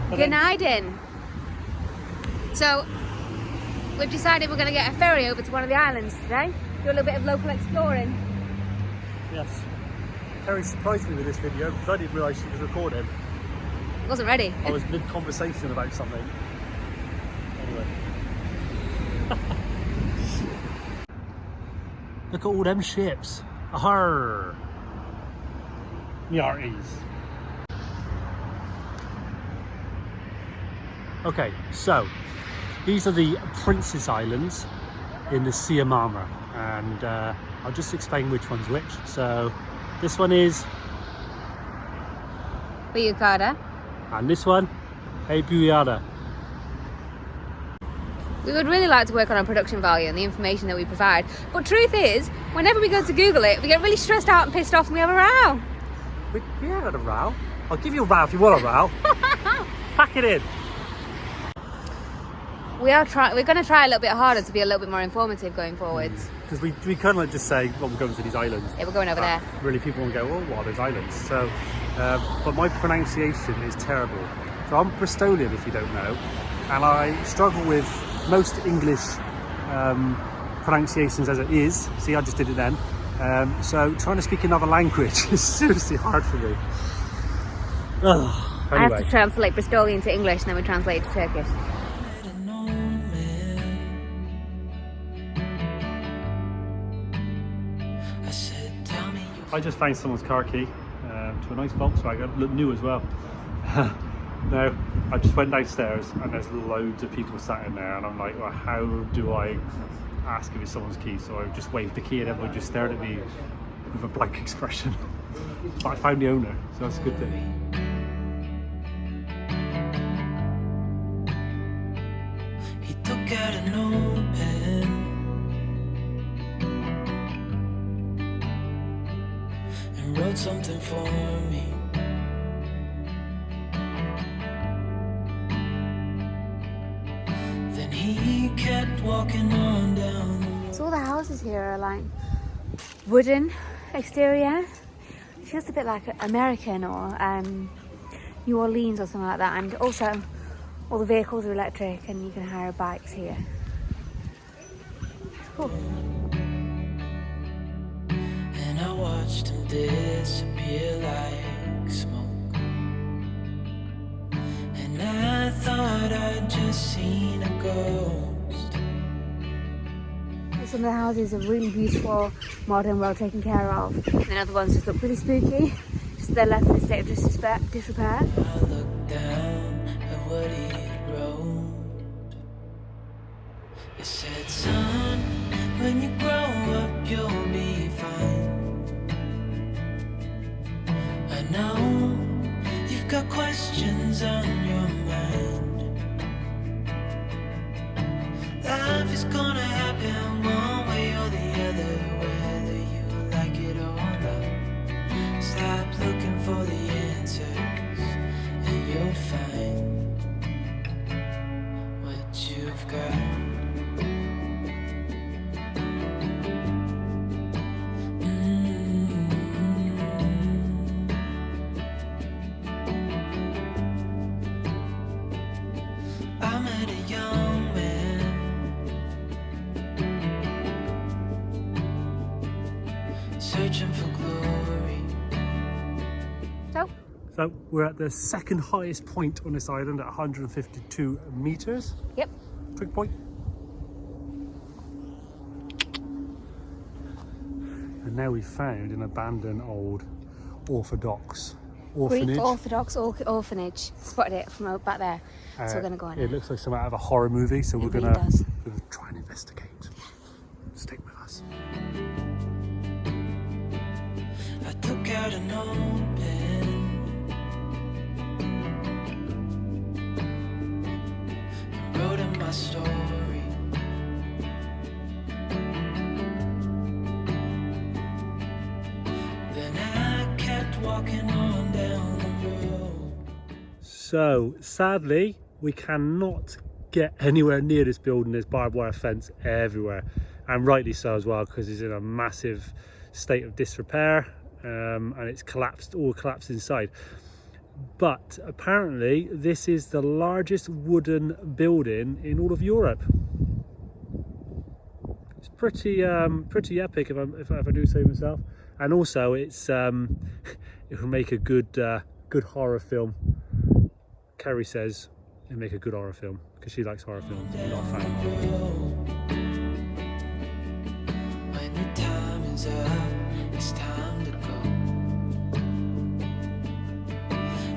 Good night in. So we've decided we're going to get a ferry over to one of the islands today. Do a little bit of local exploring. Yes. Terry surprised me with this video because I didn't realise she was recording. Wasn't ready. I was mid-conversation about something. Anyway. Look at all them ships. Arr! Yarties. Okay, so these are the Princess Islands in the Sea of Marmara, and I'll just explain which one's which. So this one is Buyukada. And this one, Buyukada. We would really like to work on our production value and the information that we provide, but truth is, whenever we go to Google it, we get really stressed out and pissed off and we have a row. We haven't had a row. I'll give you a row if you want a row. Pack it in. We're going to try a little bit harder to be a little bit more informative going forwards. Because we kind of like just say, well, we're going to these islands. Yeah, we're going over there. Really, people will go, oh, what are those islands? So, but my pronunciation is terrible. So I'm Bristolian, if you don't know, and I struggle with most English pronunciations as it is. See, I just did it then. So trying to speak another language is seriously hard for me. Anyway. I have to translate Bristolian to English and then we translate it to Turkish. I just found someone's car key to a nice Volkswagen, looked new as well. Now, I just went downstairs and there's loads of people sat in there and I'm like, well, how do I ask if it's someone's key? So I just waved the key and everyone just stared at me with a blank expression. But I found the owner, so that's a good thing. He took out a notepad and wrote something for me. Then he kept walking on down. So all the houses here are like wooden exterior. It feels a bit like American or New Orleans or something like that. And also all the vehicles are electric and you can hire bikes here. Cool. And I watched him disappear like smoke. And I thought I'd just seen a ghost. Some of the houses are really beautiful, modern, well taken care of. And other ones just look pretty spooky. Just they're left in a state of disrepair. I looked down at what he wrote. It said, son, when you grow up you'll be fine. I know you've got questions on your mind. Life is gonna happen one way or the other, whether you like it or not. Stop looking for the answers and you'll find what you've got. I met a young man searching for glory. So we're at the second highest point on this island at 152 meters. Yep. Trig point. And now we've found an abandoned old Orthodox orphanage. Greek Orthodox Orphanage. Spotted it from back there. So we're going to go on it. Looks like something out of a horror movie, so we're really going does. to try and investigate. Stick with us. I took out a notepad and wrote in my story. Then I kept walking on down the road. So sadly, we cannot get anywhere near this building. There's barbed wire fence everywhere, and rightly so as well, because it's in a massive state of disrepair and it's collapsed, all collapsed inside. but apparently this is the largest wooden building in all of Europe. It's pretty epic if I do say myself, and also it's it will make a good horror film. Kerry says it'll make a good horror film because she likes horror films. I'm not a fan. When your time is up, it's time to go.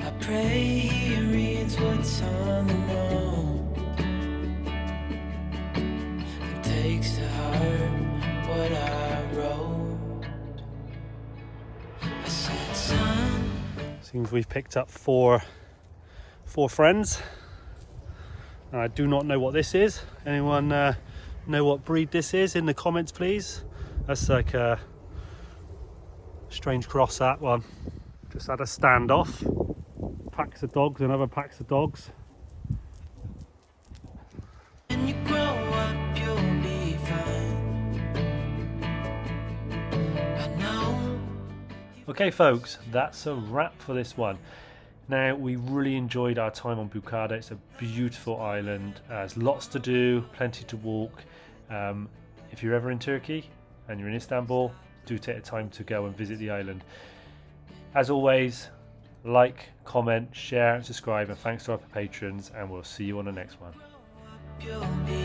I pray he reads what's on the note and takes to heart what I wrote. I said, son. Seems we've picked up four friends. I do not know what this is. Anyone know what breed this is in the comments, please? That's like a strange cross, that one. Just had a standoff. Packs of dogs and other packs of dogs. When you grow up, you'll be fine. I know. Okay folks, that's a wrap for this one. Now, we really enjoyed our time on Buyukada. It's a beautiful island. There's lots to do, plenty to walk. If you're ever in Turkey and you're in Istanbul, do take the time to go and visit the island. As always, like, comment, share, and subscribe, and thanks to our patrons, and we'll see you on the next one. You'll be